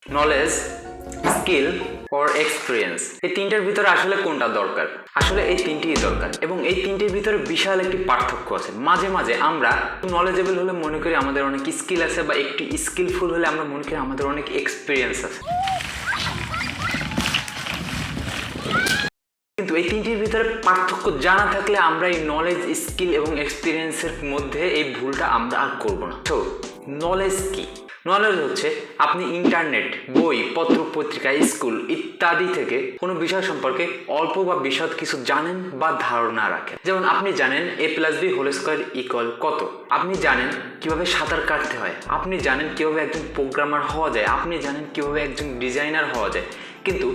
Knowledge, skill or experience, এই তিনটার ভিতরে আসলে কোনটা দরকার? আসলে এই তিনটিই দরকার, এবং এই তিনটির ভিতরে বিশাল একটি পার্থক্য আছে। মাঝে মাঝে আমরা নলেজেবল হলে মনে করি আমাদের অনেক স্কিল আছে, বা একটু স্কিলফুল হলে আমরা মনে করি আমাদের অনেক এক্সপিরিয়েন্স আছে। কিন্তু এই তিনটির ভিতরে পার্থক্য জানা থাকলে আমরা এই নলেজ, স্কিল এবং এক্সপিরিয়েন্সের মধ্যে এই ভুলটা আমরা আর করবো না। তো নলেজ কি? নলেজ হচ্ছে আপনি ইন্টারনেট, বই, পত্র পত্রিকা, স্কুল ইত্যাদি থেকে কোনো বিষয় সম্পর্কে অল্প বা বিশদ কিছু জানেন বা ধারণা রাখেন। যেমন আপনি জানেন a+b² কত, আপনি জানেন কিভাবে সাঁতার কাটতে হয়, আপনি জানেন কিভাবে একজন প্রোগ্রামার হওয়া যায়, আপনি জানেন কিভাবে একজন ডিজাইনার হওয়া যায়, কিন্তু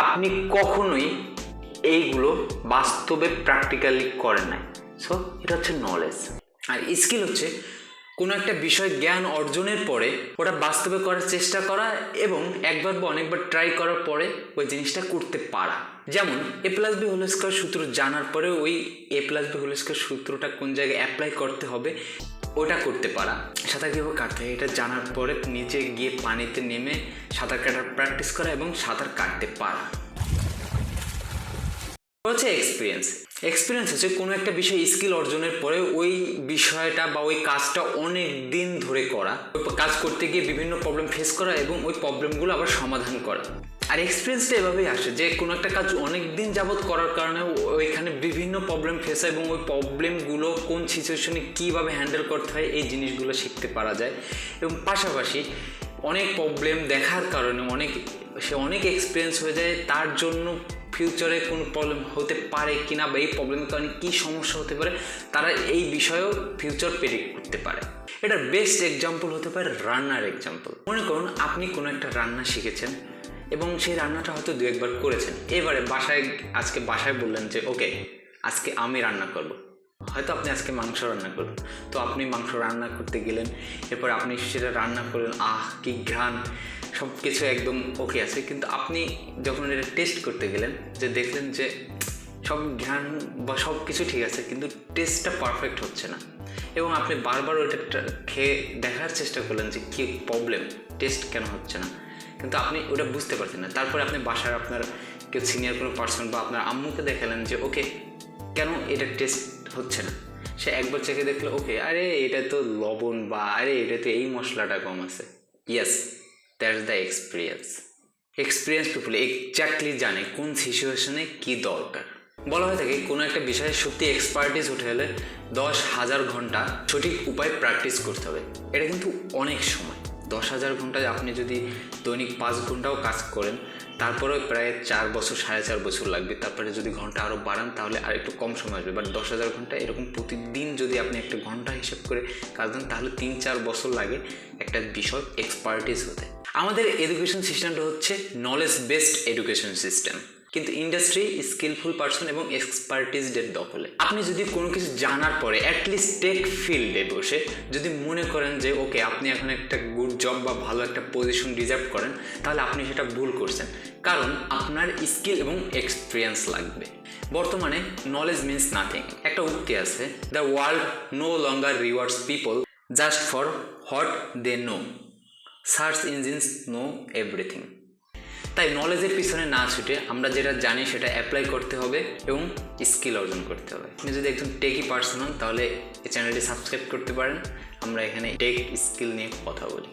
আপনি কখনোই এইগুলো বাস্তবে প্র্যাকটিক্যালি করেন নাই। সো এটা হচ্ছে নলেজ। আর স্কিল হচ্ছে কোনো একটা বিষয় জ্ঞান অর্জনের পরে ওটা বাস্তবে করার চেষ্টা করা, এবং একবার বা অনেকবার ট্রাই করার পরে ওই জিনিসটা করতে পারা। যেমন a+b² সূত্র জানার পরে ওই a+b² সূত্রটা কোন জায়গায় অ্যাপ্লাই করতে হবে ওটা করতে পারা। সাঁতার কীভাবে কাটতে হয় এটা জানার পরে নিচে গিয়ে পানিতে নেমে সাঁতার কাটার প্র্যাকটিস করা এবং সাঁতার কাটতে পারা। হচ্ছে এক্সপিরিয়েন্স। এক্সপিরিয়েন্স হচ্ছে কোনো একটা বিষয় স্কিল অর্জনের পরে ওই বিষয়টা বা ওই কাজটা অনেক দিন ধরে করা, কাজ করতে গিয়ে বিভিন্ন প্রবলেম ফেস করা এবং ওই প্রবলেমগুলো আবার সমাধান করা। আর এক্সপিরিয়েন্সটা এভাবেই আসে যে কোনো একটা কাজ অনেক দিন যাবৎ করার কারণে ওইখানে বিভিন্ন প্রবলেম ফেস হয়, এবং ওই প্রবলেমগুলো কোন সিচুয়েশনে কীভাবে হ্যান্ডেল করতে হয় এই জিনিসগুলো শিখতে পারা যায়। এবং পাশাপাশি অনেক প্রবলেম দেখার কারণে সে অনেক এক্সপিরিয়েন্স হয়ে যায়, তার জন্য ফিউচারে কোনো প্রবলেম হতে পারে কিনা বা এই প্রবলেমের কারণে কী সমস্যা হতে পারে তারা এই বিষয়েও ফিউচার প্রেডিক্ট করতে পারে। এটার বেস্ট এক্সাম্পল হতে পারে রান্নার এক্সাম্পল। মনে করুন আপনি কোনো একটা রান্না শিখেছেন এবং সেই রান্নাটা হয়তো 2-1 বার করেছেন। এবারে আজকে বাসায় বললেন যে ওকে আজকে আমি রান্না করব। হয়তো আপনি আজকে মাংস রান্না করবেন, তো আপনি মাংস রান্না করতে গেলেন, এরপর আপনি সেটা রান্না করলেন, কি ঘ্রাণ, সব কিছু একদম ওকে আছে। কিন্তু আপনি যখন এটা টেস্ট করতে গেলেন যে দেখলেন যে সব ঘ্রাণ বা সব কিছু ঠিক আছে, কিন্তু টেস্টটা পারফেক্ট হচ্ছে না, এবং আপনি বারবার ওইটা খেয়ে দেখার চেষ্টা করলেন যে কী প্রবলেম, টেস্ট কেন হচ্ছে না, কিন্তু আপনি ওটা বুঝতে পারছেন না। তারপরে আপনি বাসার আপনার কেউ সিনিয়র কোনো পার্সন বা আপনার আম্মুকে দেখালেন যে ওকে কেন এটা টেস্ট হচ্ছে না। সে একবার চেখে দেখলো ওকে আরে এটা তো লবণ, বা আরে এটা তো এই মশলাটা কম আছে। Yes, that's the experience. Experience people exactly জানে কোন সিচুয়েশনে কী দরকার। বলা হয়ে থাকে কোনো একটা বিষয়ে সত্যি এক্সপার্টিস উঠে এলে 10,000 ঘন্টা সঠিক উপায় প্র্যাকটিস করতে হবে। এটা কিন্তু অনেক সময়। 10,000 ঘন্টায় আপনি যদি দৈনিক 5 ঘন্টাও কাজ করেন তারপরেও প্রায় 4 বছর 4.5 বছর লাগবে। তারপরে যদি ঘন্টা আরও বাড়ান তাহলে আর একটু কম সময় আসবে। বাট 10,000 ঘন্টা এরকম প্রতিদিন যদি আপনি একটা ঘন্টা হিসেব করে কাজ দেন তাহলে 3-4 বছর লাগে একটা বিষয় এক্সপার্টিস হতে। আমাদের এডুকেশন সিস্টেমটা হচ্ছে নলেজ বেসড এডুকেশন সিস্টেম, কিন্তু ইন্ডাস্ট্রি স্কিলফুল পারসন এবং এক্সপার্টিসদের দখলে। আপনি যদি কোনো কিছু জানার পরে অ্যাটলিস্ট টেক ফিল্ডে বসে যদি মনে করেন যে ওকে আপনি এখন একটা গুড জব বা ভালো একটা পজিশন ডিজার্ভ করেন, তাহলে আপনি সেটা ভুল করছেন, কারণ আপনার স্কিল এবং এক্সপিরিয়েন্স লাগবে। বর্তমানে নলেজ মিনস নাথিং। একটা উক্তি আছে, the world no longer rewards people just for what they know, search engines know everything. তাই নলেজের পিছনে না ছুটে আমরা যেটা জানি সেটা অ্যাপ্লাই করতে হবে এবং স্কিল অর্জন করতে হবে। আপনি যদি একজন টেকি পার্সন হন তাহলে এই চ্যানেলটি সাবস্ক্রাইব করতে পারেন। আমরা এখানে টেক স্কিল নিয়ে কথা বলি।